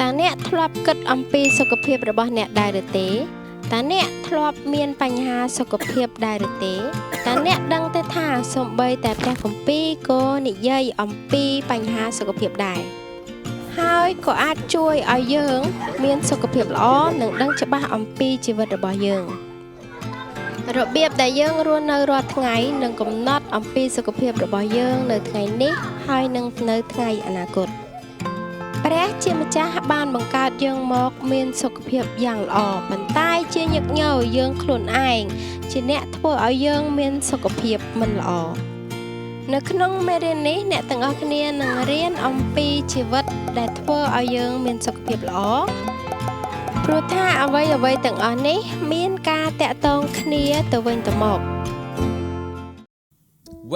តាអ្នកធ្លាប់គិតអំពីសុខភាពរបស់អ្នកដែរឬទេតាអ្នកធ្លាប់មានបញ្ហាសុខភាពដែរឬទេតាអ្នកដឹងទេថាសូម្បីតែព្រះគម្ពីរក៏និយាយអំពីបញ្ហាសុខភាពដែរហើយក៏អាចជួយឲ្យយើងមានសុខភាពល្អនិងដឹងច្បាស់អំពីជីវិតរបស់យើងរបៀបដែលយើងរស់នៅរាល់ថ្ងៃនឹងកំណត់អំពីសុខភាពរបស់យើងនៅថ្ងៃនេះហើយនិងនៅថ្ងៃអនាគតព្រះជាម្ចាស់បានបង្កើតយើងមកមានសុខភាពយ៉ាងល្អប៉ុន្តែជាញឹកញយយើងខ្លួនឯងជាអ្នកធ្វើឲ្យយើងមានសុខភាពមិនល្អនៅក្នុងមេរៀននេះអ្នកទាំងអស់គ្នានឹងរៀនអំពីជីវិតដែលធ្វើឲ្យយើងមានសុខភាពល្អព្រោះថាអ្វីទាំងអស់នេះមានការតាក់ទងគ្នាទៅវិញទៅមក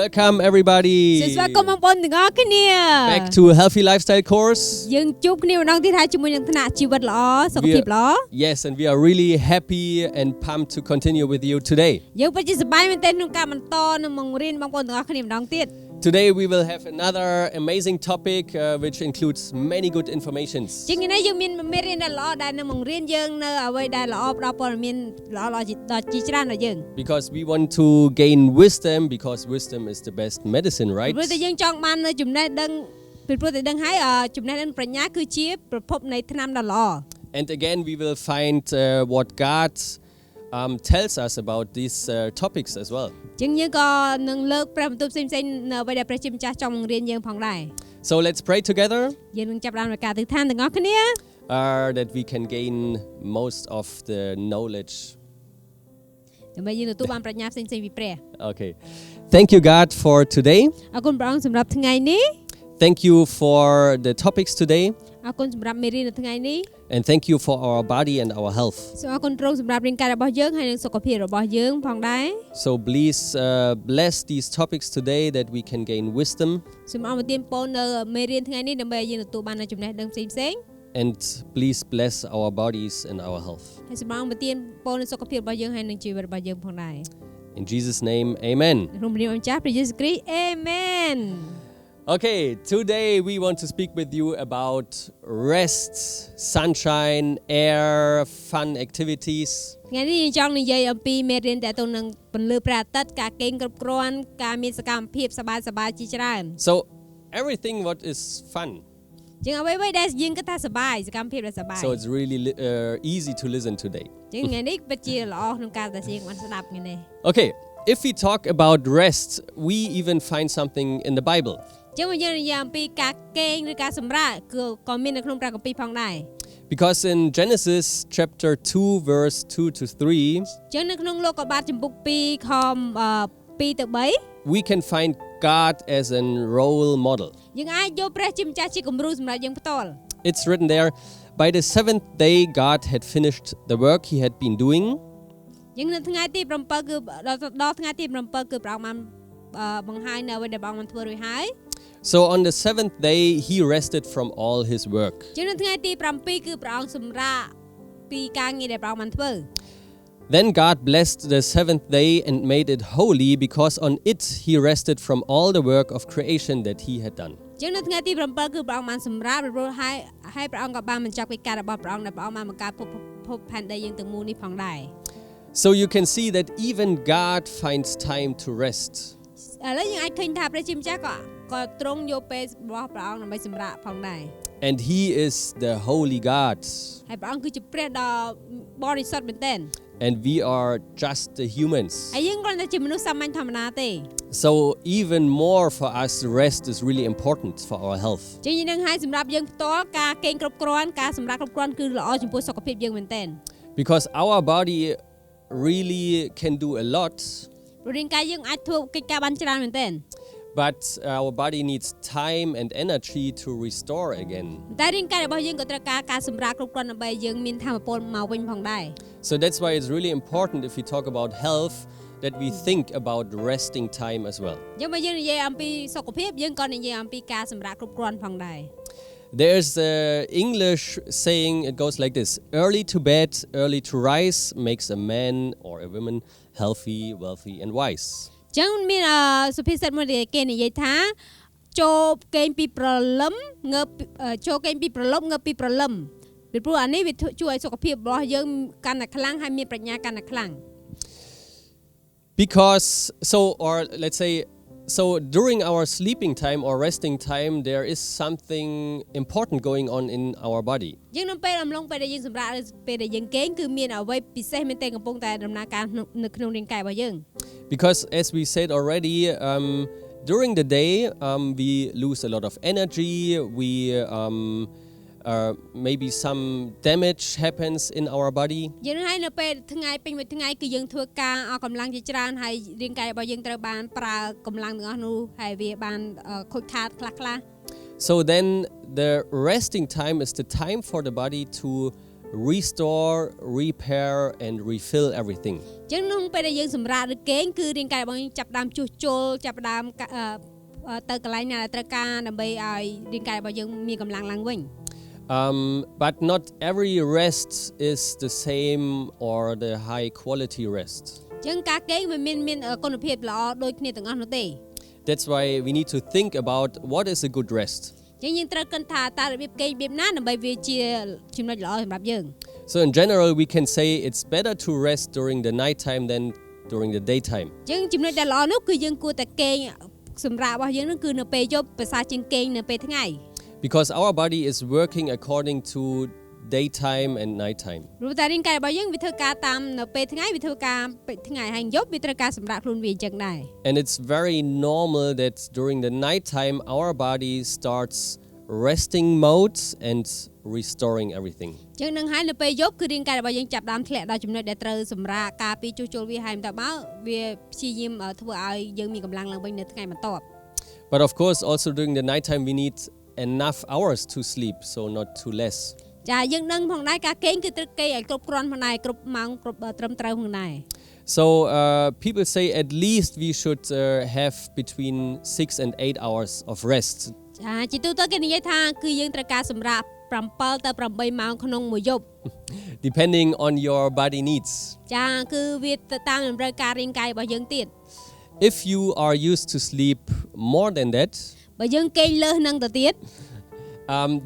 Welcome everybody back to a healthy lifestyle course. Yes, and we are really happy and pumped to continue with you today. Today we will have another amazing topic which includes many good informations. Because we want to gain wisdom because wisdom is the best medicine, right? And again we will find what God tells us about these topics as well. So let's pray together that we can gain most of the knowledge. Okay. Thank you God for today. Thank you for the topics today. And thank you for our body and our health. So please bless these topics today that we can gain wisdom. And please bless our bodies and our health. In Jesus' name, amen. Amen. Okay, today we want to speak with you about rest, sunshine, air, fun activities. So everything what is fun. So it's really easy to listen today. Okay, if we talk about rest, we even find something in the Bible. Because in Genesis chapter 2 verse 2 to 3 we can find God as a role model. It's written there, by the seventh day God had finished the work he had been doing. So on the seventh day he rested from all his work. Then God blessed the seventh day and made it holy because on it he rested from all the work of creation that he had done. So you can see that even God finds time to rest. And he is the holy God. And we are just the humans. So even more for us, rest is really important for our health. Because our body really can do a lot. But our body needs time and energy to restore again. So that's why it's really important if we talk about health that we think about resting time as well. There's an English saying, it goes like this: early to bed, early to rise makes a man or a woman healthy, wealthy and wise. ចឹងមានសុភាសិតមួយគេនិយាយថាចូលគេងពីព្រលឹមងើបចូលគេងពីព្រលប់ងើបពីព្រលឹម អ ពីព្រោះអានេះវាជួយឲ្យសុខភាពរបស់យើងកាន់តែខ្លាំងហើយមានប្រាជ្ញាកាន់តែខ្លាំង Because or let's say so during our sleeping time or resting time there is something important going on in our body យើងនៅពេលអំឡុងពេលដែលយើងសម្រាកឬពេលដែលយើងគេងគឺមានអ្វីពិសេសមែនទែនកំពុងតែដំណើរការនៅក្នុងរាងកាយរបស់យើង Because as we said already during the day we lose a lot of energy we maybe some damage happens in our body យើងហើយនៅពេលថ្ងៃពេញមួយថ្ងៃគឺយើងធ្វើការអស់កម្លាំងជាច្រើនហើយរាងកាយរបស់យើងត្រូវបានប្រើកម្លាំងទាំងអស់នោះហើយវាបានខូចខាតខ្លះ So then the resting time is the time for the body to restore repair and refill everything ចឹងក្នុងពេលដែលយើងសម្រាកឬគេងគឺរាងកាយរបស់យើងចាប់ផ្ដើមជួសជុលចាប់ផ្ដើមទៅកន្លែងណាដែលត្រូវការដើម្បីឲ្យរាងកាយរបស់យើងមានកម្លាំងឡើងវិញ But not every rest is the same or the high quality rest. ចឹងការគេងវាមានគុណភាពល្អដូចគ្នាទាំងអស់នោះទេ That's why we need to think about what is a good rest. ចឹងយើងត្រូវគិតថាតើរបៀបគេងរបៀបណាដើម្បីវាជាចំណុចល្អសម្រាប់យើង So in general we can say it's better to rest during the night time than during the daytime. ចឹងចំណុចដែលល្អនោះគឺយើងគួរតែគេងសម្រាប់របស់យើងនោះគឺនៅពេលយប់ប្រសើរជាងគេងនៅពេលថ្ងៃ Because our body is working according to daytime and nighttime. ព្រោះតែរាងកាយរបស់យើងវាធ្វើការតាមនៅពេលថ្ងៃវាធ្វើការពេលថ្ងៃហើយយប់វាត្រូវការសម្រាប់ខ្លួនវាអញ្ចឹងដែរ And it's very normal that during the nighttime our body starts resting mode and restoring everything. ចឹងនឹងហើយនៅពេលយប់គឺរាងកាយរបស់យើងចាប់ដើមធ្លាក់ដល់ចំណុចដែលត្រូវសម្រាកការពីជួសជុលវាហើយតើបើវាព្យាយាមធ្វើឲ្យយើងមានកម្លាំងឡើងវិញនៅថ្ងៃបន្ទាប់ But of course also during the nighttime we need enough hours to sleep so not too less. ចាយើងដឹងផងដែរការគេងគឺត្រូវគេងឲ្យគ្រប់គ្រាន់ផងដែរគ្រប់ម៉ោងគ្រប់ត្រឹមត្រូវផងដែរ So people say at least we should have between 6 and 8 hours of rest. ចាជាទូទៅគេនិយាយថាគឺយើងត្រូវការសម្រាប់7ទៅ8ម៉ោងក្នុងមួយយប់ Depending on your body needs. ចាគឺវាទៅតាមតម្រូវការរាងកាយរបស់យើងទៀត If you are used to sleep more than that, បើយើងគេងលើសនឹងទៅទៀត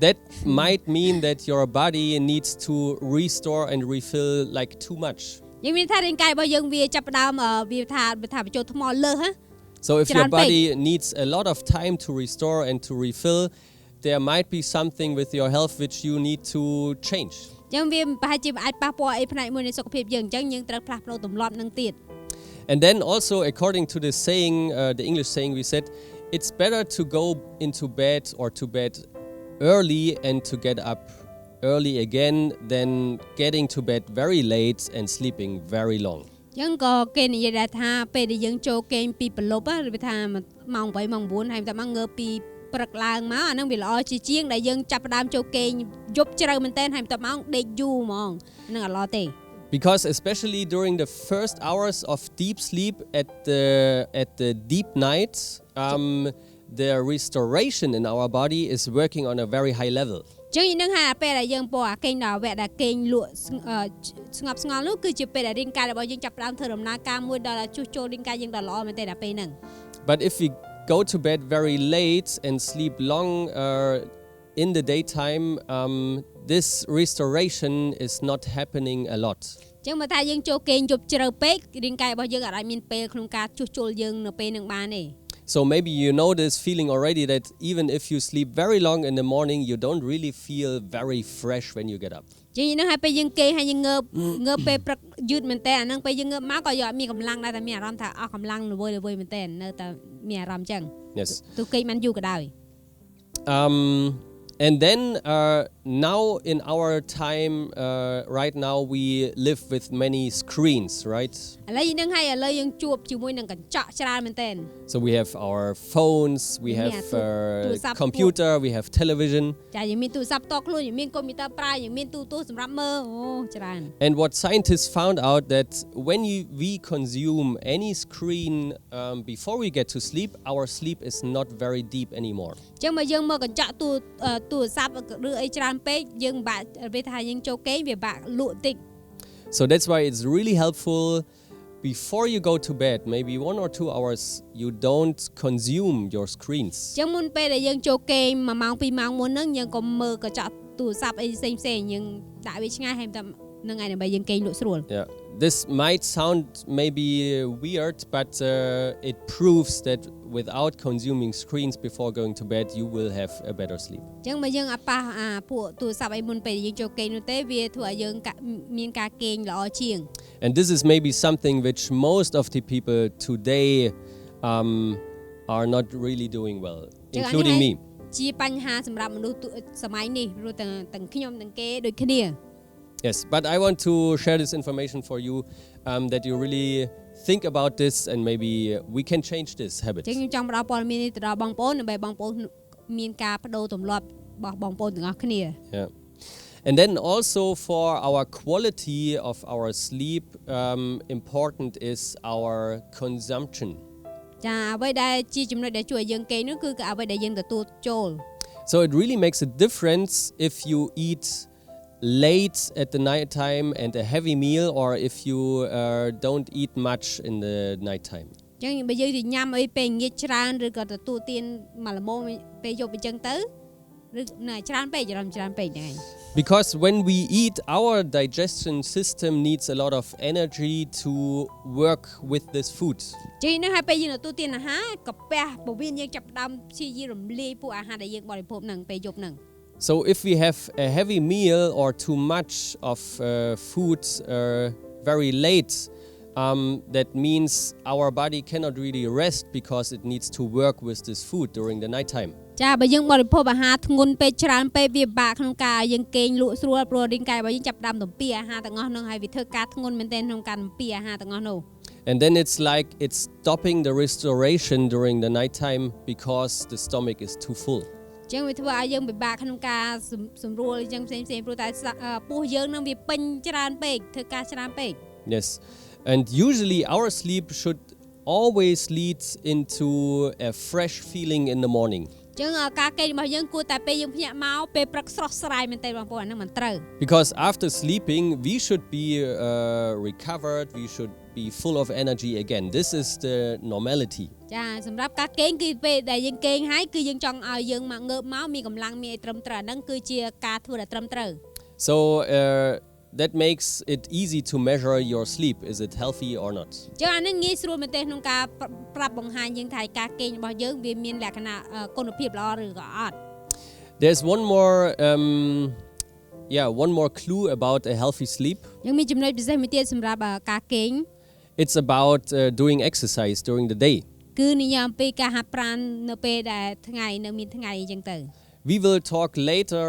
that might mean that your body needs to restore and refill like too much. យើងមានថារាងកាយរបស់យើងវាចាប់ផ្ដើមវាថាបញ្ចូលថ្មលើសហ៎ So if your body needs a lot of time to restore and to refill, there might be something with your health which you need to change. ចឹងវាប្រហែលជាអាចប៉ះពាល់អីផ្នែកមួយនៃសុខភាពយើងអញ្ចឹងយើងត្រូវផ្លាស់ប្ដូរទម្លាប់នឹងទៀត And then also according to the saying, the English saying, we said it's better to go into bed or to bed early and to get up early again than getting to bed very late and sleeping very long. ចឹងក៏គេនិយាយដែរថាពេលដែលយើងចូលគេងពីប្រឡប់ឬថាម៉ោង8ម៉ោង9ហើយតែមកងើបពីព្រឹកឡើងមកអានឹងវាល្អជាជាងដែលយើងចាប់ផ្ដើមចូលគេងយប់ជ្រៅមែនតើហើយតែមកដេកយូរហ្មងហ្នឹងអត់ល្អទេ Because especially during the first hours of deep sleep at the deep night, the restoration in our body is working on a very high level. ចឹងនឹងហើយពេលដែលយើងពោះអាគេងដល់វគ្គដែលគេងលក់ស្ងប់ស្ងល់នោះគឺជាពេលដែលរាងកាយរបស់យើងចាប់ផ្ដើមធ្វើដំណើរការមួយដល់ជួសជុលរាងកាយយើងដល់ល្អមែនទេដល់ពេលហ្នឹង But if we go to bed very late and sleep long in the daytime, this restoration is not happening a lot. ចឹងបើថាយើងចូលគេងយប់ជ្រៅពេករាងកាយរបស់យើងអាចមានពេលក្នុងការជួសជុលយើងនៅពេលហ្នឹងបានទេ So maybe you know this feeling already that even if you sleep very long in the morning, you don't really feel very fresh when you get up. ចឹងហ្នឹងហើយពេលយើងគេងហើយយើងងើបពេលព្រឹកយឺតមែនតើអាហ្នឹងពេលយើងងើបមកក៏យើងអត់មានកម្លាំងដែរតែមានអារម្មណ៍ថាអស់កម្លាំងល្វើយមែនតើនៅតែមានអារម្មណ៍ចឹង Yes. ទោះគេងបានយូរក៏ដោយ And then now in our time, right now we live with many screens, right? ឥឡូវយើងនឹងហើយឥឡូវយើងជួបជាមួយនឹងកញ្ចក់ច្រើនមែនតើ So we have our phones, we have computer, we have television. ចាយើងមានទូរស័ព្ទតខ្លួនយើងមានកុំព្យូទ័រប្រើយើងមានទូរទស្សន៍សម្រាប់មើលអូច្រើន And what scientists found out that when we consume any screen before we get to sleep, our sleep is not very deep anymore. ចឹងបើយើងមើលកញ្ចក់ទូរស័ព្ទឬអីច្រើនពេកយើងបាក់ពេលថាយើងចូលគេងវាបាក់លក់តិច So that's why it's really helpful before you go to bed, maybe 1 or 2 hours, you don't consume your screens. ចឹងមុនពេលដែលយើងចូលគេង1ម៉ោង2ម៉ោងមុនហ្នឹងយើងក៏មើលកញ្ចក់ ទូរស័ព្ទអីផ្សេងយើងដាក់វាឆ្ងាយហើយតែនឹងឯងដើម្បីយើងគេងលក់ស្រួល Yeah, this might sound maybe weird, but it proves that without consuming screens before going to bed, you will have a better sleep. អញ្ចឹងបើយើងអត់ប៉ះពួកទូរស័ព្ទអីមុនពេលយើងចូលគេងនោះទេវាធ្វើឲ្យយើងមានការគេងល្អជាង And this is maybe something which most of the people today are not really doing well, including me. ជាបញ្ហាសម្រាប់មនុស្សសម័យនេះព្រោះទាំងខ្ញុំទាំងគេដូចគ្នា Yes, but I want to share this information for you that you really think about this and maybe we can change this habit. ចឹងខ្ញុំចង់ផ្ដល់ព័ត៌មាននេះទៅដល់បងប្អូនដើម្បីបងប្អូនមានការបដូរទម្លាប់របស់បងប្អូនទាំងអស់គ្នា Yeah. And then also for our quality of our sleep, important is our consumption. ចាអ្វីដែលជាចំណុចដែលជួយឲ្យយើងគេងនោះគឺអ្វីដែលយើងទទួលចូល So it really makes a difference if you eat late at the night time and a heavy meal or if you don't eat much in the night time. ចឹងបើយើងញ៉ាំអីពេលងាកច្រើនឬក៏ទទួលទានមួយល្មមពេលយប់អញ្ចឹងទៅឬណែច្រើនពេកច្រើនពេកហ្នឹងឯង Because when we eat, our digestion system needs a lot of energy to work with this food. ចឹងហ្នឹងហើយពេលយើងទទួលទានអាហារកាពះពោះវៀនយើងចាប់ផ្ដើមព្យាយាមរំលាយពួកអាហារដែលយើងបរិភោគហ្នឹងពេលយប់ហ្នឹង So if we have a heavy meal or too much of food very late, that means our body cannot really rest because it needs to work with this food during the night time. ចាបើយើងបរិភោគអាហារធ្ងន់ពេកច្រើនពេកវាពិបាកក្នុងការយើងគេងលក់ស្រួលព្រោះរាងកាយរបស់យើងចាប់ផ្ដើមទំពាអាហារទាំងអស់ហ្នឹងហើយវាធ្វើការធ្ងន់មែនទែនក្នុងការទំពាអាហារទាំងអស់នោះ And then it's like it's stopping the restoration during the night time because the stomach is too full. ចឹងវាធ្វើឲ្យយើងពិបាកក្នុងការសម្រួលចឹងផ្សេងព្រោះតែពោះយើងនឹងវាពេញច្រើនពេកធ្វើការច្រើនពេក Yes. And usually our sleep should always lead into a fresh feeling in the morning. ចឹងការគេងរបស់យើងគួរតែពេលយើងភ្ញាក់មកពេលព្រឹកស្រស់ស្រាយមែនទេបងប្អូនអាហ្នឹងមិនត្រូវ Because after sleeping we should be recovered, we should be full of energy again. This is the normality. ចាសម្រាប់ការគេងគឺពេលដែលយើងគេងហើយគឺយើងចង់ឲ្យយើងមកងើបមកមានកម្លាំងមានអីត្រឹមត្រូវអាហ្នឹងគឺជាការធ្វើដែលត្រឹមត្រូវ So that makes it easy to measure your sleep. Is it healthy or not? ចឹងអានេះងាយស្រួលមែនទេក្នុងការប្រាប់បង្ហាញយើងថាការគេងរបស់យើងវាមានលក្ខណៈគុណភាពល្អឬក៏អត់ There's one more clue about a healthy sleep. យើងមានចំណុចពិសេសមួយទៀតសម្រាប់ការគេង It's about doing exercise during the day. គឺនិយាយអំពីការហាត់ប្រាណនៅពេលដែលថ្ងៃនៅមានថ្ងៃអញ្ចឹងទៅ We will talk later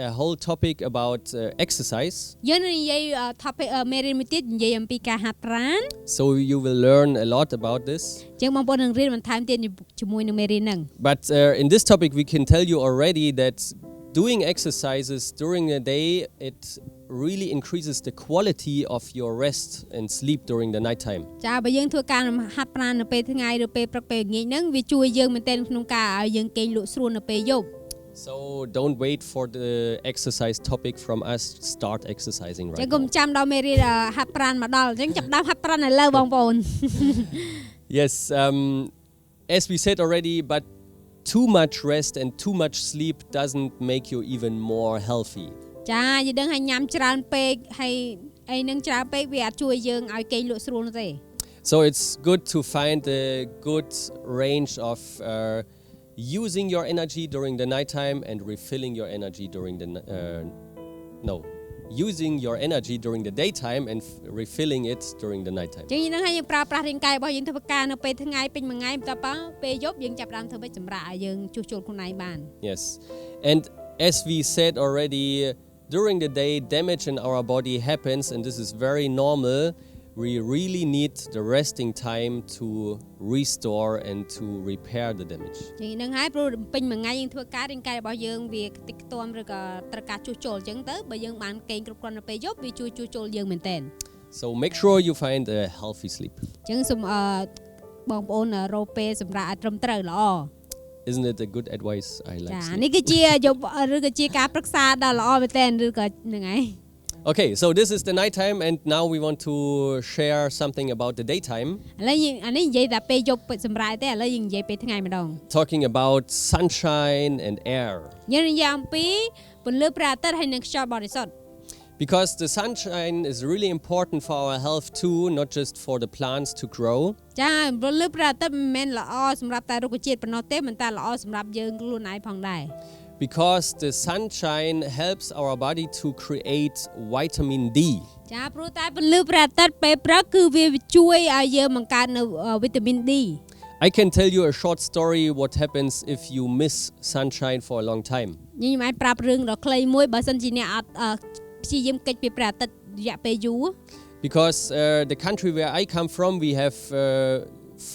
a whole topic about exercise. យើងនឹងនិយាយ topic មេរៀនមួយទៀតនិយាយអំពីការហាត់ប្រាណ So you will learn a lot about this. ចឹងបងប្អូននឹងរៀនបន្ថែមទៀតជាមួយនឹងមេរៀនហ្នឹង But in this topic we can tell you already that doing exercises during the day, it really increases the quality of your rest and sleep during the night time. ចាបើយើងធ្វើការហាត់ប្រាណនៅពេលថ្ងៃឬពេលព្រឹកពេលល្ងាចហ្នឹងវាជួយយើងមែនទែនក្នុងការឲ្យយើងគេងលក់ស្រួលនៅពេលយប់ So don't wait for the exercise topic from us. Start exercising right ចឹងកុំ now. ចាំដល់មេរៀនហាត់ប្រាណមកដល់ចឹងចាប់ដើមហាត់ប្រាណឥឡូវបងប្អូន Yes, as we said already, but too much rest and too much sleep doesn't make you even more healthy. ចាយល់ដឹងឲ្យញ៉ាំច្រើនពេកហើយអីនឹងច្រើនពេកវាអាចជួយយើងឲ្យគេងលក់ស្រួលនោះទេ So it's good to find a good range of using your energy during the nighttime and refilling your energy during the using your energy during the daytime and refilling it during the nighttime. ចឹងយើងនឹងឲ្យយើងប្រើប្រាស់រាងកាយរបស់យើងធ្វើការនៅពេលថ្ងៃពេញមួយថ្ងៃបន្ទាប់មកពេលយប់យើងចាប់ផ្ដើមធ្វើបិទសម្រាប់ឲ្យយើងជួសជុលខ្លួនឯងបាន Yes. And as we said already, during the day damage in our body happens and this is very normal. We really need the resting time to restore and to repair the damage. ចឹងហ្នឹងហើយព្រោះពេញមួយថ្ងៃយើងធ្វើការរាងកាយរបស់យើងវាខ្ទេចខ្ទាំឬក៏ត្រូវការជួសជុលចឹងទៅបើយើងបានគេងគ្រប់គ្រាន់នៅពេលយប់វាជួយជួសជុលយើងមែនទែន So make sure you find a healthy sleep. ចឹងសូមបងប្អូនរកពេលសម្រាប់ឲ្យត្រឹមត្រូវល្អ Isn't it a good advice? I like ចា sleep. នេះគឺជាយប់ឬក៏ជាការប្រឹក្សាដ៏ល្អមែនទែនឬក៏ហ្នឹងហើយ Okay, so this is the nighttime and now we want to share something about the daytime. ឥឡូវអានេះនិយាយតែពេលយប់សម្រាប់ទេឥឡូវយើងនិយាយពេលថ្ងៃម្ដង Talking about sunshine and air. យើងនិយាយអំពី ពន្លឺព្រះអាទិត្យហើយនឹងខ្យល់បរិសុទ្ធ Because the sunshine is really important for our health too, not just for the plants to grow. ចាពន្លឺព្រះអាទិត្យមិនមែនល្អសម្រាប់តែរុក្ខជាតិប៉ុណ្ណោះទេមិនតែល្អសម្រាប់យើងខ្លួនឯងផងដែរ Because the sunshine helps our body to create vitamin D. ចាព្រោះតែពន្លឺព្រះអាទិត្យពេលព្រឹកគឺវាជួយឲ្យយើងបង្កើតនៅវីតាមីន D I can tell you a short story what happens if you miss sunshine for a long time. ខ្ញុំអាចប្រាប់រឿងដ៏ខ្លីមួយបើសិនជាអ្នកអត់ព្យាយាមកិច្ចពីព្រះអាទិត្យរយៈពេលយូរ Because the country where I come from, we have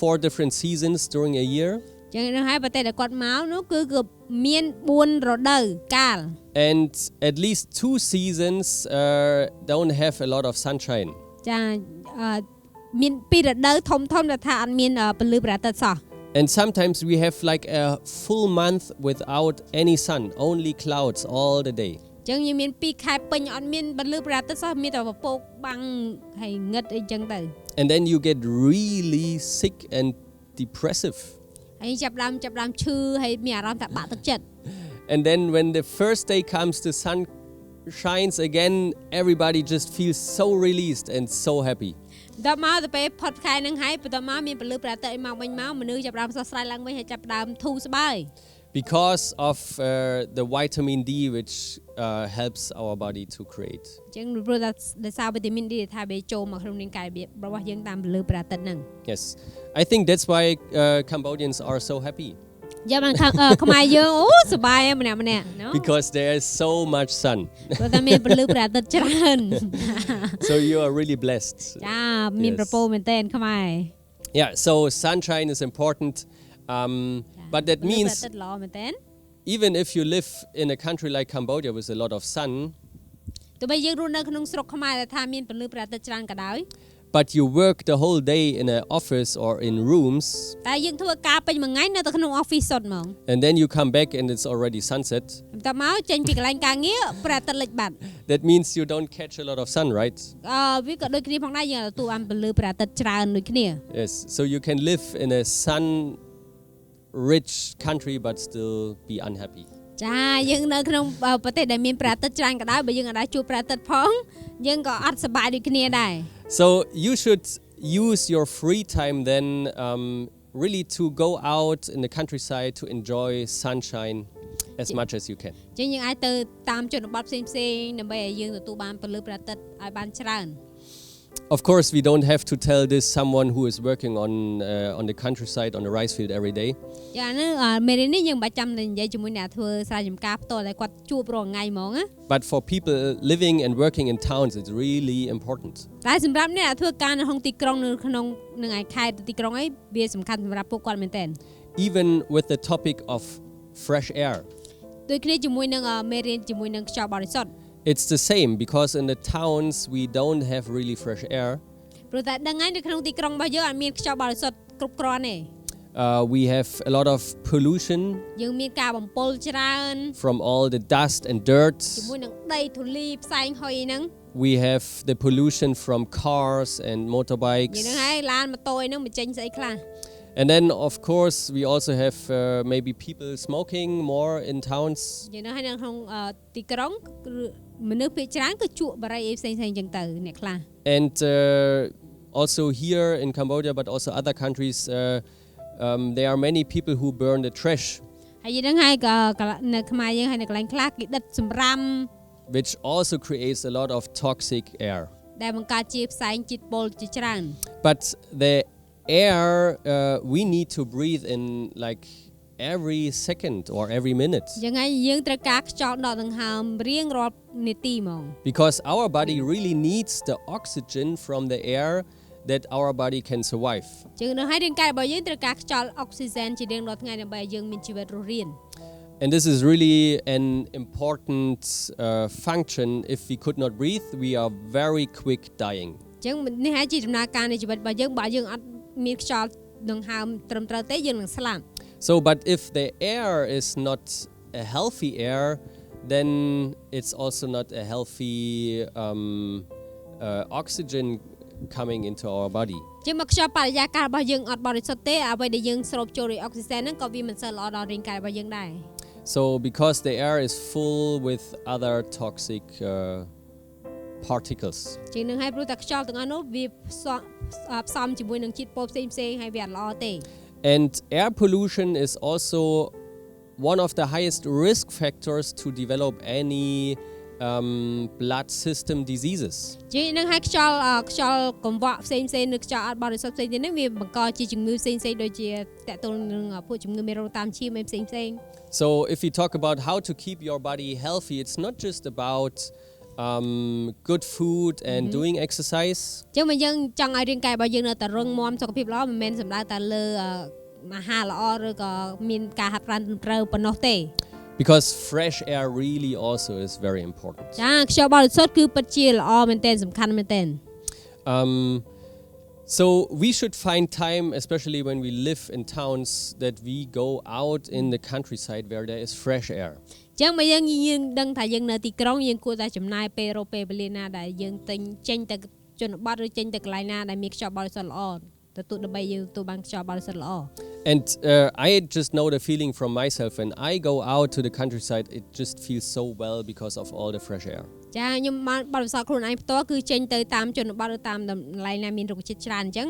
4 different seasons during a year. ចឹងនឹងហើយប្រទេសដែលគាត់មកនោះគឺមាន4រដូវកាល And at least 2 seasons don't have a lot of sunshine. ចាមាន2រដូវធំដែលថាអត់មានពន្លឺព្រះអាទិត្យសោះ And sometimes we have like a full month without any sun, only clouds all the day. ចឹងយើងមាន2ខែពេញអត់មានពន្លឺព្រះអាទិត្យសោះមានតែពពកបាំងហើយងឹតអីចឹងទៅ And then you get really sick and depressive. ហើយចាប់ដើមឈឺហើយមានអារម្មណ៍ថាបាក់ទឹកចិត្ត And then when the first day comes, the sun shines again, everybody just feels so released and so happy. ដល់មកទៅពេលផុតខែនឹងហើយបន្ទាប់មកមានពន្លឺព្រះអាទិត្យមកវិញមកមនុស្សចាប់ដើមសោះស្រាយឡើងវិញហើយចាប់ដើមធូរស្បើយ Because of the vitamin D which helps our body to create. ចឹងព្រោះតែដោយសារវីតាមីន D ដែលថាវាចូលមកក្នុងរាងកាយរបស់យើងតាមពន្លឺព្រះអាទិត្យហ្នឹង Yes, I think that's why Cambodians are so happy. យកបានខ្មែរយើងអូសប្បាយម្នាក់ណា Because there is so much sun. ព្រោះតែមានពន្លឺព្រះអាទិត្យច្រើន So you are really blessed. ចាមានប្រពោមែនតើខ្មែរ Yeah, so sunshine is important. But that means even if you live in a country like Cambodia with a lot of sun, ទោះបីយើងរស់នៅក្នុងស្រុកខ្មែរដែលថាមានពន្លឺព្រះអាទិត្យច្រើនក៏ដោយ but you work the whole day in an office or in rooms, តែយើងធ្វើការពេញមួយថ្ងៃនៅតែក្នុង office សុទ្ធហ្មង and then you come back and it's already sunset. បន្ទាប់មកចេញពីកន្លែងការងារព្រះអាទិត្យលិចបាត់ That means you don't catch a lot of sun, right? វាក៏ដូចគ្នាផងដែរយើងទទួលបានពន្លឺព្រះអាទិត្យច្រើនដូចគ្នា Yes, so you can live in a sun-rich country but still be unhappy. ចាយើងនៅក្នុងប្រទេសដែលមានព្រះអាទិត្យច្រើនក៏ដោយបើយើងអាចជួបព្រះអាទិត្យផងយើងក៏អត់សប្បាយដូចគ្នាដែរ So you should use your free time then really to go out in the countryside to enjoy sunshine as much as you can. ចឹងយើងអាចទៅតាមជនបទផ្សេងៗដើម្បីឲ្យយើងទទួលបានពន្លឺព្រះអាទិត្យឲ្យបានច្រើន Of course, we don't have to tell this someone who is working on the countryside on the rice field every day. ចានៅមេរៀននេះយើងមិនបាច់ចាំតែនិយាយជាមួយអ្នកធ្វើស្រែចម្ការផ្ទាល់តែគាត់ជួបរាល់ថ្ងៃហ្មងណា But for people living and working in towns, it's really important. តែសម្រាប់អ្នកធ្វើការនៅក្នុងទីក្រុងនៅក្នុងនឹងឯខេត្តទីក្រុងអីវាសំខាន់សម្រាប់ពួកគាត់មែនទែន Even with the topic of fresh air. ដូចគ្នាជាមួយនឹងមេរៀនជាមួយនឹងខ្យល់បរិសុទ្ធ It's the same because in the towns we don't have really fresh air. ព្រោះតែដឹងហើយនៅក្នុងទីក្រុងរបស់យើងអត់មានខ្យល់បរិសុទ្ធគ្រប់គ្រាន់ទេ We have a lot of pollution យើងមានការបំពុលច្រើន from all the dust and dirt. ជាមួយនឹងដីធូលីផ្សែងហុយហ្នឹង We have the pollution from cars and motorbikes. យើងហ្នឹងហើយឡានម៉ូតូអីហ្នឹងបញ្ចេញស្អីខ្លះ And then of course we also have maybe people smoking more in towns. យើងហ្នឹងហើយនៅក្នុងទីក្រុងមនុស្សភាគច្រើនគឺជក់បារីអីផ្សេងៗអញ្ចឹងទៅអ្នកខ្លះ And also here in Cambodia but also other countries there are many people who burn the trash. ហើយយើងហ្នឹងហើយក៏នៅខ្មែរយើងហើយនៅកន្លែងខ្លះគេដិតសម្រាម which also creates a lot of toxic air. ដែលបង្កើតជាផ្សែងជាតិពុលជាច្រើន But the air we need to breathe in like every second or every minute. យ៉ាងហើយយើងត្រូវការខ្យល់ដកដង្ហើមរៀងរាល់នាទីហ្មង Because our body really needs the oxygen from the air that our body can survive. ជាងនោះហើយរាងកាយរបស់យើងត្រូវការខ្យល់អុកស៊ីហ្សែនជារៀងរាល់ថ្ងៃដើម្បីឲ្យយើងមានជីវិតរស់រាន And this is really an important function. If we could not breathe, we are very quick dying. ជាងនេះហើយជាដំណើរការនៃជីវិតរបស់យើងបើយើងអត់មានខ្យល់ដង្ហើមត្រឹមត្រូវទេយើងនឹងស្លាប់ So but if the air is not a healthy air, then it's also not a healthy oxygen coming into our body. ជាងមកខ្យល់បរិយាកាសរបស់យើងអត់បរិសុទ្ធទេអ្វីដែលយើងស្រូបចូលដោយអុកស៊ីហ្សែនហ្នឹងក៏វាមិនសូវល្អដល់រាងកាយរបស់យើងដែរ So because the air is full with other toxic particles. ជាងនឹងហើយព្រោះតែខ្យល់ទាំងអស់នោះវាផ្សំជាមួយនឹងជាតិពុលផ្សេងៗហើយវាអត់ល្អទេ And air pollution is also one of the highest risk factors to develop any blood system diseases. ជាងនឹងហើយខ្យល់កង្វក់ផ្សេងៗឬខ្យល់អត់បរិសុទ្ធផ្សេងទៀតនេះវាបង្កជាជំងឺផ្សេងៗដូចជាតកតងនឹងពួកជំងឺមេរោគតាមឈាមផ្សេងៗ So if we talk about how to keep your body healthy, it's not just about good food and doing exercise. ចឹងមកយើងចង់ឲ្យរាងកាយរបស់យើងនៅតែរឹងមាំសុខភាពល្អមិនមែនសំដៅតែលើអាហារល្អឬក៏មានការហាត់ប្រាណត្រឹមត្រូវប៉ុណ្ណោះទេ Because fresh air really also is very important. ចាខ្យល់បរិសុទ្ធគឺពិតជាល្អមែនទែនសំខាន់មែនទែន So we should find time, especially when we live in towns, that we go out in the countryside where there is fresh air. ចឹងបើយើងដឹងថាយើងនៅទីក្រុងយើងគួរតែចំណាយពេលរកពេលវេលាណាដែលយើងចេញទៅជនបទឬចេញទៅកន្លែងណាដែលមានខ្យល់បរិសុទ្ធល្អទទួលដើម្បីយើងទទួលបានខ្យល់បរិសុទ្ធល្អ And I just know the feeling from myself when I go out to the countryside, it just feels so well because of all the fresh air. ចាខ្ញុំបានបទពិសោធន៍ខ្លួនឯងផ្ទាល់គឺចេញទៅតាមជនបទឬតាមកន្លែងណាមានរុក្ខជាតិច្រើនអញ្ចឹង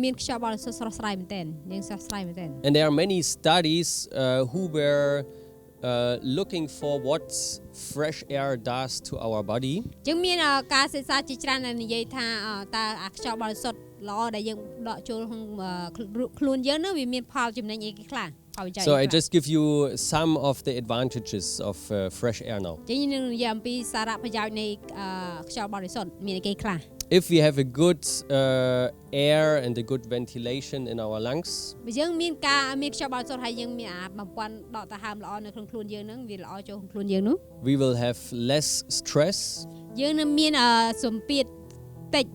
មានខ្យល់បរិសុទ្ធស្រស់ស្រាយមែនទែនយើងស្រស់ស្រាយមែនទែន And there are many studies who were looking for what fresh air does to our body. ចឹងមានការសិក្សាជាច្រើនដែលនិយាយថាតើអាខ្យល់បរិសុទ្ធល្អដែលយើងដកចូលក្នុងខ្លួនយើងនោះវាមានផលចំណេញអីគេខ្លះ So I just give you some of the advantages of fresh air now. ចឹងយើងនិយាយអំពីសារៈប្រយោជន៍នៃខ្យល់បរិសុទ្ធមានអីគេខ្លះ If we have a good air and a good ventilation in our lungs, បើយើងមានខ្យល់បរិសុទ្ធហើយយើងមានបំពន់ដកដង្ហើមល្អនៅក្នុងខ្លួនយើងហ្នឹងវាល្អចូលក្នុងខ្លួនយើងនោះ we will have less stress. យើងនឹងមានសម្ពាធតិច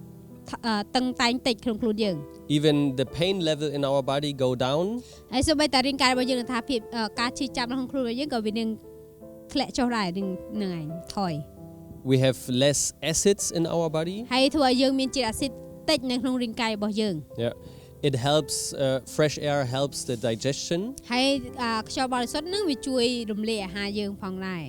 តឹងតែងតិចក្នុងខ្លួនយើង Even the pain level in our body go down. ហើយសូម្បីតែរាងកាយរបស់យើងថាភាពការឈឺចាប់នៅក្នុងខ្លួនរបស់យើងក៏វានឹងធ្លាក់ចុះដែរនឹងឯងថយ We have less acids in our body. ហើយធ្វើឲ្យយើងមានជាតិអាស៊ីតតិចនៅក្នុងរាងកាយរបស់យើង Yeah. It helps fresh air helps the digestion. ហើយខ្យល់បរិសុទ្ធនឹងវាជួយរំលាយអាហារយើងផងដែរ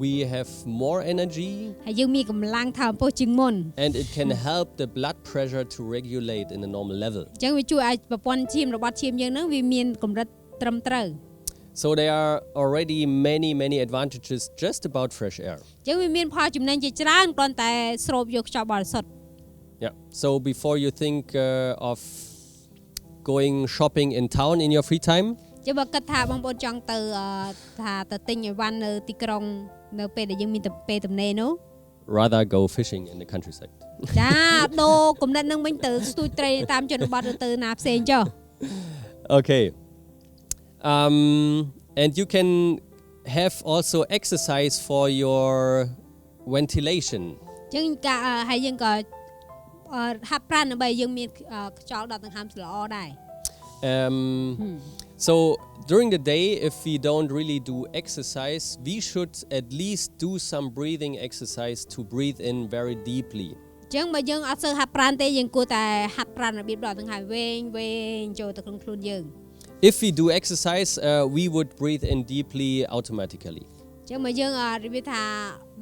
We have more energy. ហើយយើងមានកម្លាំងថាមពលជាងមុន And it can help the blood pressure to regulate in a normal level. អញ្ចឹងវាជួយឲ្យប្រព័ន្ធឈាមរបស់ឈាមយើងនឹងវាមានកម្រិតត្រឹមត្រូវ So there are already many advantages just about fresh air. អញ្ចឹងវាមានផលចំណេញជាច្រើនគ្រាន់តែស្រូបយកខ្យល់បរិសុទ្ធ Yeah. So before you think of going shopping in town in your free time, ចឹងបើគិតថាបងប្អូនចង់ទៅថាទៅទិញអីវ៉ាន់នៅទីក្រុងនៅពេលដែលយើងមានពេលទំនេរនោះ rather go fishing in the countryside. ចាដូរគំនិតនឹងវិញទៅស្ទូចត្រីតាមជនបទឬទៅណាផ្សេងចុះ Okay. And you can have also exercise for your ventilation. ចឹងការហើយយើងក៏ហាត់ប្រាណដើម្បីយើងមានខ្យល់ដកដង្ហើមល្អដែរ So during the day, if we don't really do exercise, we should at least do some breathing exercise to breathe in very deeply. ចឹងបើយើងអត់សូវហាត់ប្រាណទេយើងគួរតែហាត់ប្រាណរបៀបដកដង្ហើមវែងចូលទៅក្នុងខ្លួនយើង If we do exercise, we would breathe in deeply automatically. ចឹងបើយើងរបៀបថា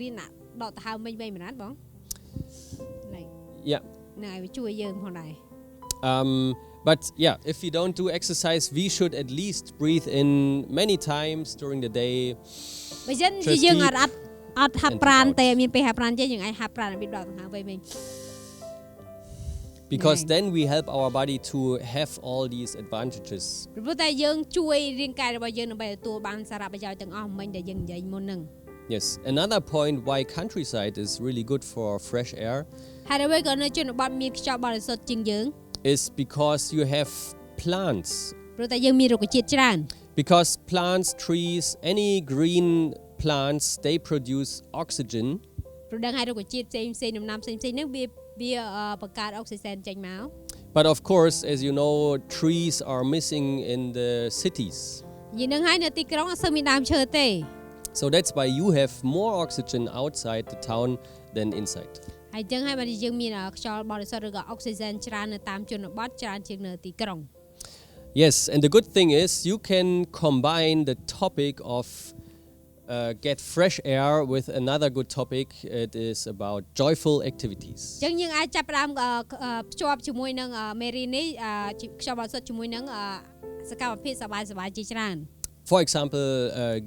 រៀនដកដង្ហើមវិញម្ដងបង Yeah. ណែវាជួយយើងផងដែរ But yeah, if we don't do exercise, we should at least breathe in many times during the day. បើយើងអត់ហាត់ប្រាណទេមានពេលហាត់ប្រាណទេយើងអាចហាត់ប្រាណរបៀបដកដង្ហើមវិញ Because then we help our body to have all these advantages. ព្រោះតែយើងជួយរាងកាយរបស់យើងដើម្បីទទួលបានសារៈប្រយោជន៍ទាំងអស់មិញដែលយើងនិយាយមុនហ្នឹង Yes, another point why countryside is really good for fresh air ហើយអ្វីក៏នៅជនបទមានខ្យល់បរិសុទ្ធជាងយើង is because you have plants. ព្រោះតែយើងមានរុក្ខជាតិច្រើន Because plants, trees, any green plants, they produce oxygen. ព្រោះដឹងហើយរុក្ខជាតិផ្សេងដំណាំផ្សេងហ្នឹងវាបង្កើតអុកស៊ីសែនចេញមក But of course, as you know, trees are missing in the cities. យីនឹងហើយនៅទីក្រុងអត់សូវមានដើមឈើទេ So that's why you have more oxygen outside the town than inside. ហើយចឹងហើយបើយើងមានខ្យល់បរិសុទ្ធឬក៏អុកស៊ីសែនច្រើននៅតាមជនបទច្រើនជាងនៅទីក្រុង Yes, and the good thing is you can combine the topic of get fresh air with another good topic. It is about joyful activities. ចឹងយើងអាចចាប់ផ្ដើមភ្ជាប់ជាមួយនឹងមេរៀននេះខ្ញុំបានសិតជាមួយនឹងសកម្មភាពសប្បាយៗជាច្រើន For example,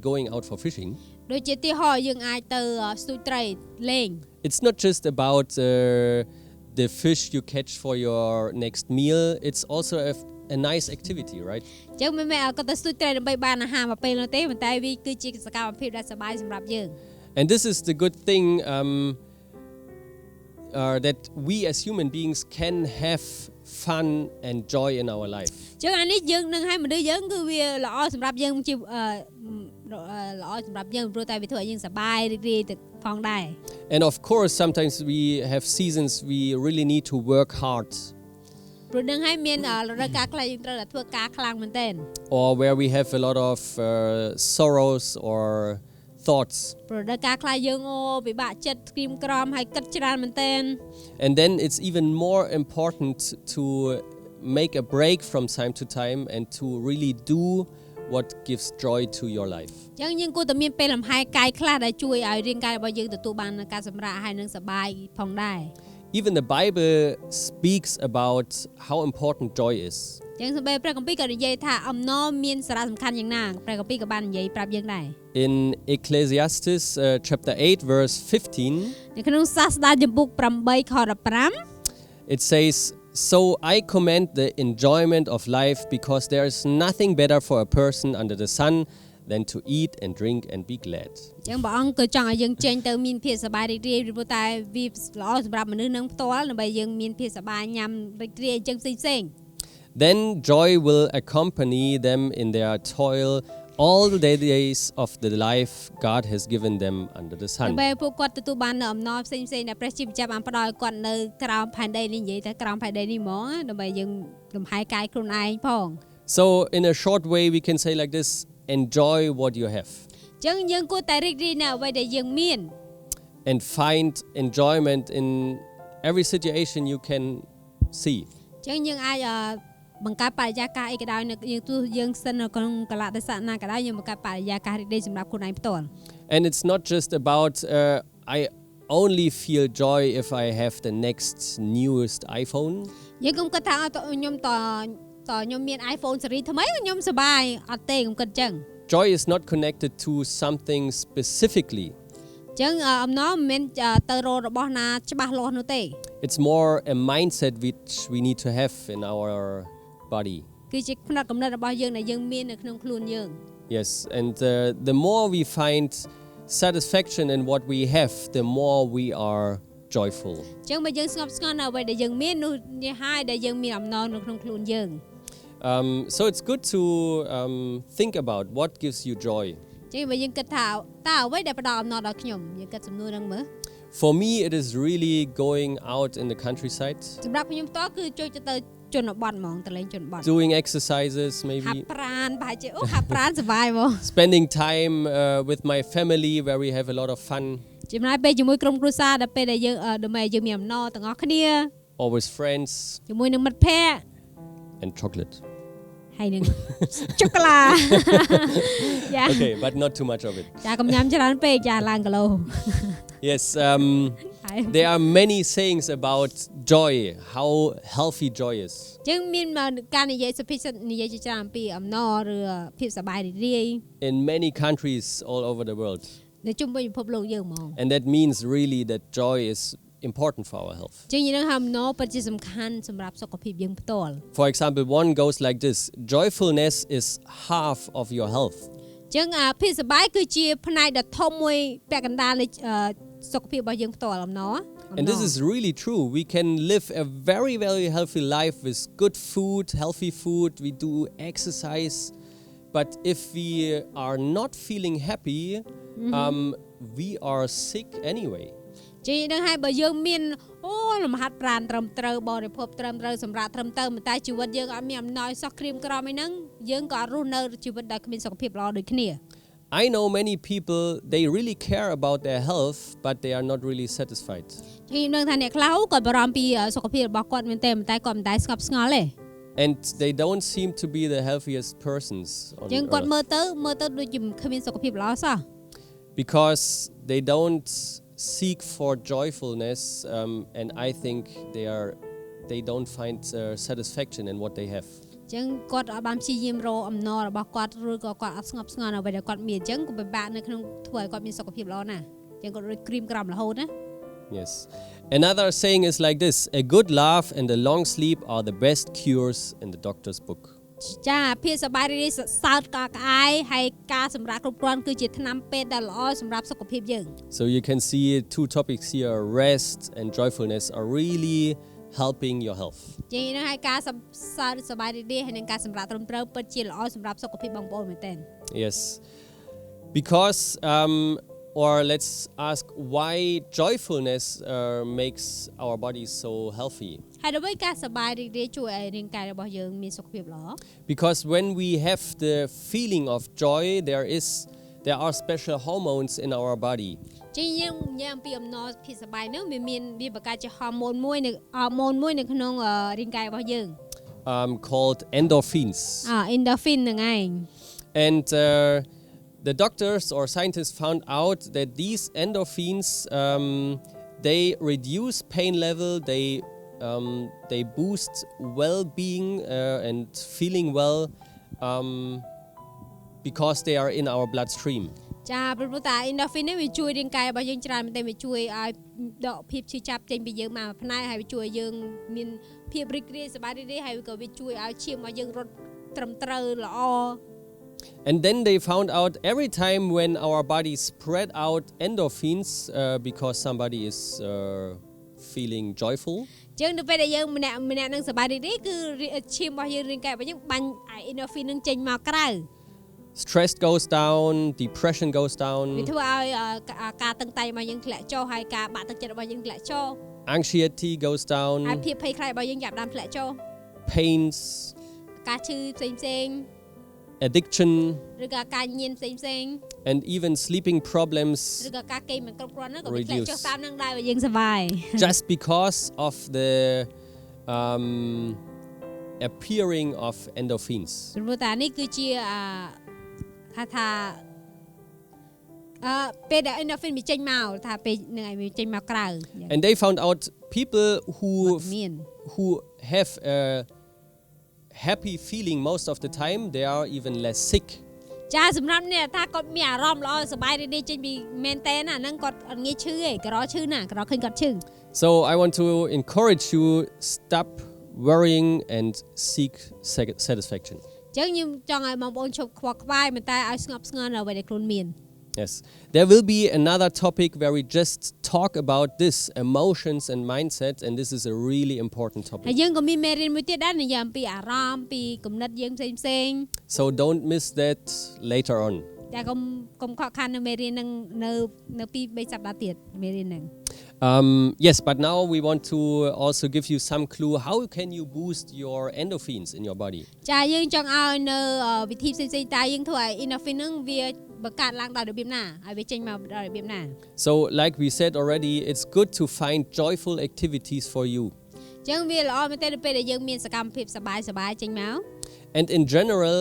going out for fishing. ដូចជាទីហោយើងអាចទៅស្ទូចត្រីលេង It's not just about the fish you catch for your next meal. It's also a nice activity, right? ចឹងមិនមែនគាត់ទៅស្ទូចត្រីដើម្បីបានអាហារមួយពេលនោះទេប៉ុន្តែវាគឺជាសកម្មភាពដែលសប្បាយសម្រាប់យើង And this is the good thing that we as human beings can have fun and joy in our life. ចឹងអានេះយើងនឹងឲ្យមនុស្សយើងគឺវាល្អសម្រាប់យើងជាល្អសម្រាប់យើងព្រោះតែវាធ្វើឲ្យយើងសប្បាយរីករាយទៅផងដែរ And of course, sometimes we have seasons we really need to work hard. ព្រោះនឹងឲ្យមានរដូវកាលខ្លះយើងត្រូវតែធ្វើការខ្លាំងមែនទែន Or where we have a lot of sorrows or thoughts. ព្រោះរដូវកាលខ្លះយើងពិបាកចិត្តក្រៀមក្រំហើយគិតច្រើនមែនទែន And then it's even more important to make a break from time to time and to really do what gives joy to your life. ចឹងយើងគួរតែមានពេលលំហែកាយខ្លះដែលជួយឲ្យរាងកាយរបស់យើងទទួលបានការសម្រាកហើយនឹងសប្បាយផងដែរ Even the Bible speaks about how important joy is. ចឹងសម្បេព្រះគម្ពីរក៏និយាយថាអំណរមានសារៈសំខាន់យ៉ាងណាព្រះគម្ពីរក៏បាននិយាយប្រាប់យើងដែរ In Ecclesiastes chapter 8 verse 15, នៅក្នុងសាស្តាចំពុក8ខ15 it says, "So I commend the enjoyment of life because there is nothing better for a person under the sun than to eat and drink and be glad." ចឹងព្រះអង្គគឺចង់ឲ្យយើងចេញទៅមានភាពសប្បាយរីករាយព្រោះតែវាល្អសម្រាប់មនុស្សនឹងផ្ទាល់ដើម្បីយើងមានភាពសប្បាយញ៉ាំរីករាយចឹងផ្សេង Then joy will accompany them in their toil all the days of the life God has given them under the ៗ sun. ដើម្បីពួកគាត់ទទួលបាននូវអំណរផ្សេងៗដែលព្រះជាម្ចាស់បានផ្ដល់ឲ្យគាត់នៅក្រោមផែនដីនេះនិយាយថាក្រោមផែនដីនេះហ្មងដើម្បីយើងលំហែកាយខ្លួនឯងផង So in a short way we can say like this, enjoy what you have ចឹងយើងគួរតែរីករាយនៅអ្វីដែលយើងមាន and find enjoyment in every situation you can see. ចឹងយើងអាចបង្កើតបរិយាកាសអីក៏ដោយនៅយើងទោះយើងសិននៅក្នុងកលៈទេសៈណាក៏ដោយយើងបង្កើតបរិយាកាសរីករាយសម្រាប់ខ្លួនឯងផ្ទាល់ And it's not just about I only feel joy if I have the next newest iPhone. យើងកុំគិតថាខ្ញុំខ្ញុំមាន iPhone ស៊េរីថ្មីខ្ញុំសប្បាយអត់ទេកុំគិតចឹង Joy is not connected to something specifically. ចឹងអំណរមិនមែនទៅរករបស់ណាច្បាស់លាស់នោះទេ It's more a mindset which we need to have in our body. គឺជាផ្នែកកំណត់របស់យើងដែលយើងមាននៅក្នុងខ្លួនយើង Yes, and the more we find satisfaction in what we have, the more we are joyful. ចឹងបើយើងស្ងប់ស្ងាត់នៅអ្វីដែលយើងមាននោះនេះហើយដែលយើងមានអំណរនៅក្នុងខ្លួនយើង So it's good to think about what gives you joy. ចឹងបើយើងគិតថាតើអ្វីដែលផ្ដល់អំណរដល់ខ្ញុំយើងគិតសំណួរហ្នឹងមើល For me, it is really going out in the countryside, សម្រាប់ខ្ញុំផ្ទាល់គឺចូលទៅជនបទហ្មងទៅលេងជនបទ doing exercises, ហាត់ maybe ប្រាណប្រហែលជាហាត់ប្រាណសប្បាយហ្មង spending time with my family where we have a lot of fun, ចំណាយពេលជាមួយក្រុមគ្រួសារដល់ពេលដែលយើងដើម្បីយើងមានអំណរទាំងអស់គ្នា or with friends, ជាមួយនឹងមិត្តភ័ក្តិ and chocolate. ហើយនឹងជូកូឡា Okay, but not too much of it. ចាកុំញ៉ាំច្រើនពេកចាឡើងគីឡូ Yes, there are many sayings about joy, how healthy joy is. ចឹងមានការនិយាយសុភាសិតនិយាយជាច្រើនអំពីអំណរឬភាពសប្បាយរីករាយ In many countries all over the world. នៅជុំវិញពិភពលោកយើងហ្មង And that means really that joy is important for our health. ចឹងយើងនឹងអំណរពិតជាសំខាន់សម្រាប់សុខភាពយើងផ្ទាល់ For example, one goes like this: joyfulness is half of your health. ចឹងភាពសប្បាយគឺជាផ្នែកដ៏ធំមួយពាក់កណ្ដាលនៃសុខភាពរបស់យើងផ្ទាល់អំណរ And this is really true. We can live a very, very healthy life with good food, healthy food. We do exercise. But if we are not feeling happy, we are sick anyway. ចឹងយើងឲ្យបើយើងមានលំហាត់ប្រាណត្រឹមត្រូវបរិភពត្រឹមត្រូវសម្រាប់ត្រឹមត្រូវតែជីវិតយើងអត់មានអំណោយសោះក្រៀមក្រំអីហ្នឹងយើងក៏រស់នៅជីវិតដែលគ្មានសុខភាពល្អដូចគ្នា I know many people, they really care about their health, but they are not really satisfied. ខ្ញុំដឹងថាអ្នកខ្លះគាត់បារម្ភពីសុខភាពរបស់គាត់មែនទេតែគាត់មិនដែលស្ងប់ស្ងល់ទេ and they don't seem to be the healthiest persons on ចឹងគាត់ earth មើលទៅដូចជាគ្មានសុខភាពល្អសោះ because they don't seek for joyfulness and I think they don't find satisfaction in what they have ចឹងគាត់អត់បានព្យាយាមរកអំណររបស់គាត់ឬក៏គាត់អត់ស្ងប់ស្ងាត់អ្វីដែលគាត់មានចឹងក៏ពិបាកនៅក្នុងធ្វើឲ្យគាត់មានសុខភាពល្អណាស់ចឹងគាត់ដូចក្រៀមក្រំរហូតណា Yes. Another saying is like this: a good laugh and a long sleep are the best cures in the doctor's book. ចាភាពសប្បាយរីករាយសើចកក្អាយហើយការសម្រាកគ្រប់គ្រាន់គឺជាថ្នាំពេទ្យដែលល្អសម្រាប់សុខភាពយើង So you can see two topics here: rest and joyfulness are really helping your health. ចឹងហើយការសើចសប្បាយរីករាយហើយនិងការសម្រាកត្រឹមត្រូវពិតជាល្អសម្រាប់សុខភាពបងប្អូនមែនទែន Yes. Because or let's ask why joyfulness makes our bodies so healthy. ហើយដើម្បីការសប្បាយរីករាយជួយឲ្យរាងកាយរបស់យើងមានសុខភាពល្អ Because when we have the feeling of joy, there are special hormones in our body. ចឹងយើងញ៉ាំពីអំណរភាពសប្បាយនោះវាបង្កើតជាហូម៉ូនមួយនៅក្នុងរាងកាយរបស់យើង Called endorphins. endorphin ហ្នឹងឯង And the doctors or scientists found out that these endorphins they reduce pain level, they boost well-being and feeling well because they are in our bloodstream. ចាព្រោះតែ endorphin នេះវាជួយរាងកាយរបស់យើងច្រើនមែនទែនវាជួយឲ្យដកភាពឈឺចាប់ចេញពីយើងមកផ្នែកហើយវាជួយឲ្យយើងមានភាពរីករាយសប្បាយរីករាយហើយក៏វាជួយឲ្យឈាមរបស់យើងរត់ត្រឹមត្រូវល្អ And then they found out every time when our body spread out endorphins because somebody is feeling joyful. ចឹងទៅពេលដែលយើងម្នាក់នឹងសប្បាយរីករាយគឺឈាមរបស់យើងរាងកាយរបស់យើងបាញ់ endorphin នឹងចេញមកក្រៅ Stress goes down, depression goes វា down, ធ្វើឲ្យការតឹងតែងរបស់យើងធ្លាក់ចុះហើយការបាក់ទឹកចិត្តរបស់យើងធ្លាក់ចុះ anxiety goes ហើយ down, ភាពភ័យខ្លាចរបស់យើងចាប់ដើមធ្លាក់ចុះ pains, ការឈឺផ្សេង addiction, ឬក៏ការញៀនផ្សេង and even sleeping problems ឬក៏ការគេងមិនគ្រប់គ្រាន់នោះក៏វាធ្លាក់ចុះ reduce. តាមនឹងដែរបើយើងសប្បាយ just because of the appearing of endorphins. ព្រោះតែនេះគឺជាថាពេលដែល endorphin វាចេញមកថាពេលនឹងឲ្យវាចេញមកក្រៅ And they found out people who មាន who have a happy feeling most of the time, they are even less sick. ចាសម្រាប់អ្នកថាគាត់មានអារម្មណ៍ល្អសប្បាយរីករាយចេញពីមែនតើណាហ្នឹងគាត់អត់ងាយឈឺទេក្រឈឺណាក្រឃើញគាត់ឈឺ So I want to encourage you, stop worrying and seek satisfaction. ចឹងខ្ញុំចង់ឲ្យបងប្អូនឈប់ខ្វល់ខ្វាយមិនតែឲ្យស្ងប់ស្ងាត់នៅអ្វីដែលខ្លួនមាន Yes. There will be another topic where we just talk about this emotions and mindset, and this is a really important ហើយ topic. យើងក៏មានមេរៀនមួយទៀតដែរនិយាយអំពីអារម្មណ៍ពីគំនិតយើងផ្សេង So don't miss that later on. តែកុំខកខាននៅមេរៀនហ្នឹងនៅ2-3សប្តាហ៍ទៀតមេរៀនហ្នឹង Yes, but now we want to also give you some clue. How can you boost your endorphins in your body? ចាយើងចង់ឲ្យនៅវិធីផ្សេងៗតែយើងធ្វើឲ្យ endorphin ហ្នឹងវាបង្កើតឡើងដោយរបៀបណាឲ្យវាចេញមកដោយរបៀបណា So, like we said already, it's good to find joyful activities for you. ចឹងវាល្អមែនទេពេលដែលយើងមានសកម្មភាពសប្បាយចេញមក And in general,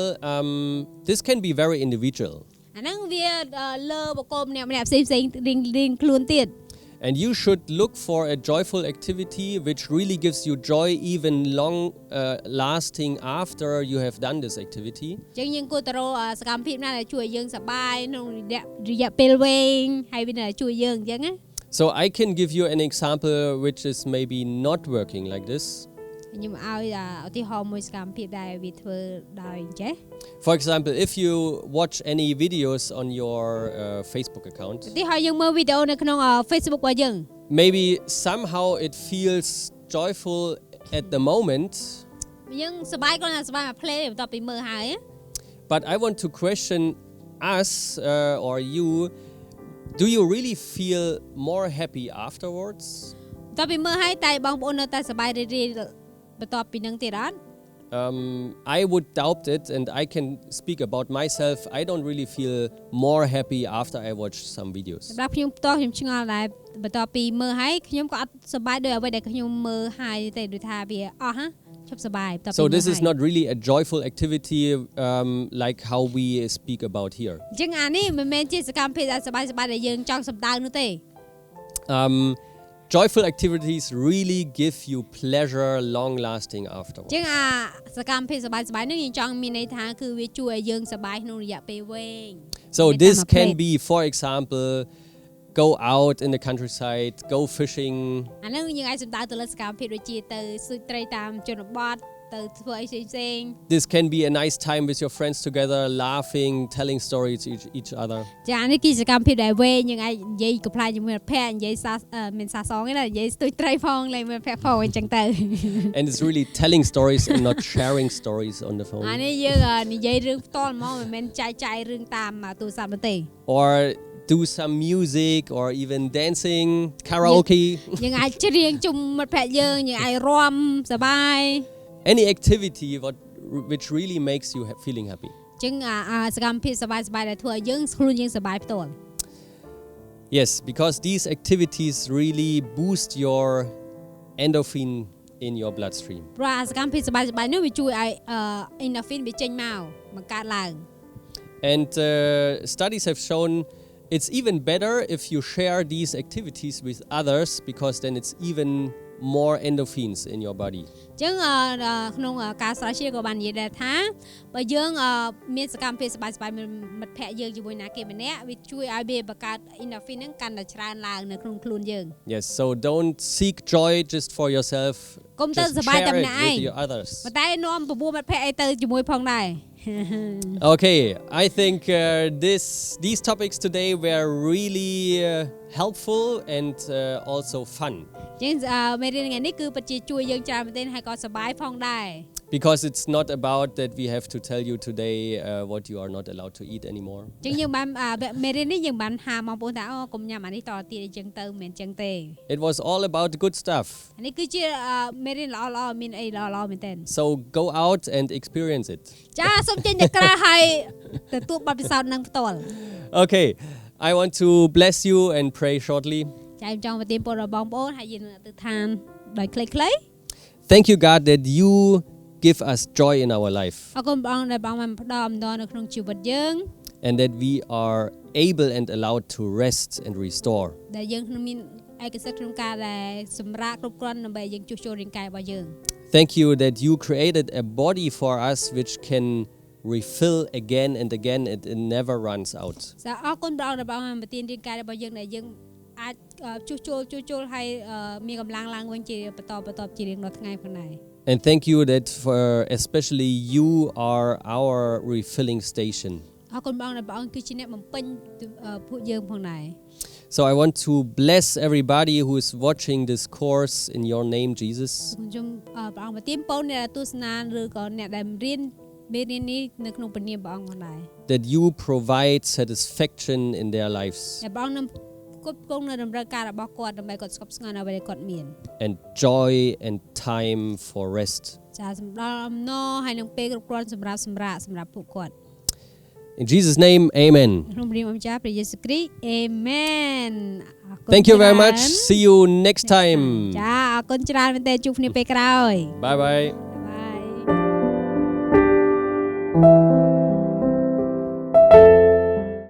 this can be very individual. អាហ្នឹងវាលើបុគ្គលម្នាក់ៗផ្សេងរៀងខ្លួនទៀត And you should look for a joyful activity which really gives you joy even long lasting after you have done this activity. ចឹងយើងគួរតែរកសកម្មភាពណាដែលជួយឲ្យយើងសប្បាយក្នុងរយៈពេលវែងហើយវាជួយយើងអញ្ចឹងណា So I can give you an example which is maybe not working like this. ខ្ញុំឲ្យឧទាហរណ៍មួយសកម្មភាពដែលវាធ្វើដោយចេះ For example, if you watch any videos on your Facebook account, ឧទាហរណ៍យើងមើលវីដេអូនៅក្នុង Facebook របស់យើង maybe somehow it feels joyful at the moment, យើងសប្បាយគាត់ថាសប្បាយមក play បន្ទាប់ពីមើលហើយ but I want to question us or you, do you really feel more happy afterwards? បន្ទាប់ពីមើលហើយតែបងប្អូននៅតែសប្បាយរីករាយបន្ទាប់ពីនឹងទៀតអត់ I would doubt it, and I can speak about myself. I don't really feel more happy after I watch some videos. សម្រាប់ខ្ញុំផ្ទាល់ខ្ញុំឆ្ងល់ដែរបន្ទាប់ពីមើលហើយខ្ញុំក៏អត់សប្បាយដោយអ្វីដែលខ្ញុំមើលហើយទេដូចថាវាអស់ហ៎ ឈប់សប្បាយបន្ទាប់ពី So this is not really a joyful activity like how we speak about here. អញ្ចឹងអានេះមិនមែនជាសកម្មភាពដែលសប្បាយៗដែលយើងចង់សម្ដៅនោះទេ Joyful activities really give you pleasure long lasting អ afterwards. ញ្ចឹងអាសកម្មភាពសប្បាយៗនេះយើងចង់មានន័យថាគឺវាជួយឲ្យយើងសប្បាយក្នុងរយៈពេលវែង So this can be, for example, go out in the countryside, go fishing. អានឹងយើងអាចសម្ដៅទៅលើសកម្មភាពដូចជាទៅស៊ូត្រីតាមជនបទទៅធ្វើអីផ្សេង This can be a nice time with your friends together, laughing, telling stories to each other. ចានេះគឺសកម្មភាពដែលវែងយើងអាចនិយាយកំ pl ាញជាមួយមិត្តភ័ក្តិនិយាយមានសាសងឯណានិយាយស្ទួយត្រីផងលេងមិត្តភ័ក្តិផងអញ្ចឹងទៅ And it's really telling stories and not sharing stories on the អា phone. នេះយើងនិយាយរឿងផ្ទាល់ហ្មងមិនមែនចែករឿងតាមទូរស័ព្ទនោះទេ Or do some music or even dancing, karaoke. យើងអាចច្រៀងជុំមិត្តភ័ក្តិយើងអាចរាំសប្បាយ Any activity which really makes you feeling happy. ចឹងសកម្មភាពសប្បាយៗដែលធ្វើឲ្យយើងខ្លួនយើងសប្បាយផ្ទាល់ Yes, because these activities really boost your endorphin in your bloodstream. ព្រោះសកម្មភាពសប្បាយៗនោះវាជួយឲ្យ endorphin វាចេញមកបង្កើតឡើង And studies have shown it's even better if you share these activities with others because then it's even more endorphins in your body. ចឹងក្នុងការស្រាវជ្រាវក៏បាននិយាយដែរថាបើយើងមានសកម្មភាពសប្បាយៗមិត្តភ័ក្តិយើងជាមួយណាគេម្នាក់វាជួយឲ្យវាបង្កើត endorphin ហ្នឹងកាន់តែច្រើនឡើងនៅក្នុងខ្លួនយើង Yes, so don't seek joy just for yourself. កុំទៅ Just សប្បាយតែ share ម្នាក់ឯ it ង with your others. ប៉ុន្តែនាំប្របួរមិត្តភ័ក្តិឲ្យទៅជាមួយផងដែរ Okay, I think these topics today were really helpful and also fun. ចឹងមេរៀនថ្ងៃនេះគឺពិតជាជួយយើងច្រើនមែនទែនហើយក៏សប្បាយផងដែរ Because it's not about that we have to tell you today what you are not allowed to eat anymore. ចឹងយើងបានមេរៀននេះយើងបានហាបងប្អូនថាអូកុំញ៉ាំអានេះតទៀតអញ្ចឹងទៅមិនមែនអញ្ចឹងទេ It was all about the good stuff. នេះគឺជាមេរៀនល្អៗមានអីល្អៗមែនទែន So go out and experience it. ចាសូមចេញទៅក្រៅហើយទទួលបទពិសោធន៍នឹងផ្ទាល់ Okay, I want to bless you and pray shortly. ចាខ្ញុំចង់ប្រទានពរដល់បងប្អូនហើយយើងទៅឋានដោយខ្លីៗ Thank you, God, that you give us joy in our life អរគុណព្រះអង្គដែលព្រះអង្គបានផ្ដល់អំណរនៅក្នុងជីវិតយើង and that we are able and allowed to rest and restore. ដែលយើងមានឯកសិទ្ធិក្នុងការដែលសម្រាកគ្រប់គ្រាន់ដើម្បីយើងជួសជុលរាងកាយរបស់យើង Thank you that you created a body for us which can refill again and again and it never runs out. ចាអរគុណព្រះអង្គដែលព្រះអង្គបានប្រទានរាងកាយរបស់យើងដែលយើងអាចជួសជុលហើយមានកម្លាំងឡើងវិញជាបន្តជារៀងរាល់ថ្ងៃផងដែរ And thank you that for especially you are our refilling station. អរគុណព្រះអង្គដែលព្រះអង្គគឺជាអ្នកបំពេញពួកយើងផងដែរ So I want to bless everybody who is watching this course in your name, Jesus. ខ្ញុំព្រះអង្គប្រទានពរអ្នកទស្សនាឬក៏អ្នកដែលរៀនមេរៀននេះនៅក្នុងព្រះនាមព្រះអង្គផងដែរ That you provide satisfaction in their lives. ដែលព្រះអង្គនឹងគ្រប់គ្រងនៅតម្រូវការរបស់គាត់ដើម្បីគាត់ស្កប់ស្កល់នៅអ្វីដែលគាត់មាន And joy and time for rest. ចាសម្រាប់អំណរហើយនឹងពេលគ្រប់គ្រាន់សម្រាប់ពួកគាត់ In Jesus' name, amen. ក្នុងព្រះនាមអម្ចាស់ព្រះយេស៊ូវគ្រីស្ទ Amen. Thank you very much. See you next time. ចាអរគុណច្រើនមែនទែនជួបគ្នាពេលក្រោយ Bye bye. Bye.